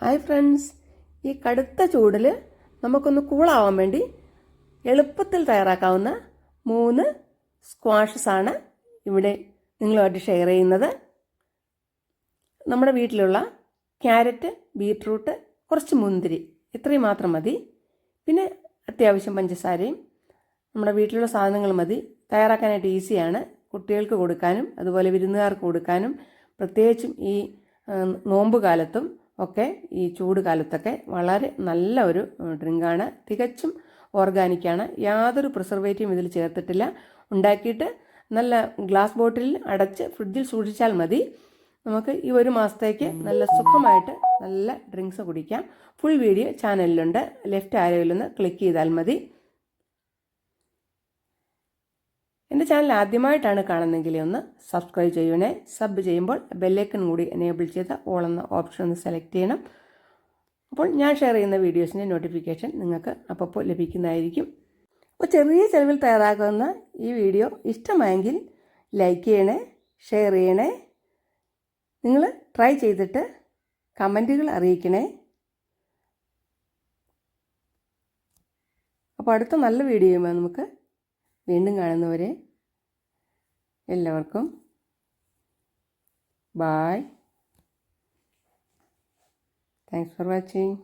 Hi friends, ഈ കടുത്ത ചൂടിൽ നമുക്കൊന്ന് കൂളാവാൻ വേണ്ടി എളുപ്പത്തിൽ തയ്യാറാക്കാവുന്ന 3 സ്ക്വാഷസാണ് ഇവിടെ നിങ്ങളുമായിട്ട് ഷെയർ ചെയ്യുന്നത്. നമ്മുടെ വീട്ടിലുള്ള ക്യാരറ്റ്, ബീട്രൂട്ട്, കുറച്ച് മുന്തിരി ഇത്രയും മാത്രം മതി. പിന്നെ അത്യാവശ്യം പഞ്ചസാരയും നമ്മുടെ വീട്ടിലുള്ള സാധനങ്ങൾ മതി. തയ്യാറാക്കാനായിട്ട് ഈസിയാണ്. കുട്ടികൾക്ക് കൊടുക്കാനും അതുപോലെ വിരുന്നുകാർക്ക് കൊടുക്കാനും, പ്രത്യേകിച്ചും ഈ നോമ്പ് കാലത്തും ഒക്കെ ഈ ചൂട് കാലത്തൊക്കെ വളരെ നല്ല ഒരു ഡ്രിങ്കാണ്. തികച്ചും ഓർഗാനിക്കാണ്. യാതൊരു പ്രിസർവേറ്റീവും ഇതിൽ ചേർത്തിട്ടില്ല. ഉണ്ടാക്കിയിട്ട് നല്ല ഗ്ലാസ് ബോട്ടിലിൽ അടച്ച് ഫ്രിഡ്ജിൽ സൂക്ഷിച്ചാൽ മതി. നമുക്ക് ഈ ഒരു മാസത്തേക്ക് നല്ല സുഖമായിട്ട് നല്ല ഡ്രിങ്ക്സ് കുടിക്കാം. ഫുൾ വീഡിയോ ചാനലിലുണ്ട്. ലെഫ്റ്റ് ആരോയിലൊന്ന് ക്ലിക്ക് ചെയ്താൽ മതി. എൻ്റെ ചാനൽ ആദ്യമായിട്ടാണ് കാണുന്നതെങ്കിൽ ഒന്ന് സബ്സ്ക്രൈബ് ചെയ്യണേ. സബ് ചെയ്യുമ്പോൾ ബെല്ലൈക്കൺ കൂടി എനേബിൾ ചെയ്ത് ഓൾ എന്ന ഓപ്ഷൻ ഒന്ന് സെലക്ട് ചെയ്യണം. അപ്പോൾ ഞാൻ ഷെയർ ചെയ്യുന്ന വീഡിയോസിൻ്റെ നോട്ടിഫിക്കേഷൻ നിങ്ങൾക്ക് അപ്പോൾ ലഭിക്കുന്നതായിരിക്കും. അപ്പോൾ ചെറിയ ചെലവിൽ തയ്യാറാക്കുന്ന ഈ വീഡിയോ ഇഷ്ടമായെങ്കിൽ ലൈക്ക് ചെയ്യണേ, ഷെയർ ചെയ്യണേ. നിങ്ങൾ ട്രൈ ചെയ്തിട്ട് കമൻറ്റുകൾ അറിയിക്കണേ. അപ്പോൾ അടുത്ത നല്ല വീഡിയോയുമായി നമുക്ക് വീണ്ടും കാണുന്നവരെ എല്ലാവർക്കും ബായ്. Thanks for watching.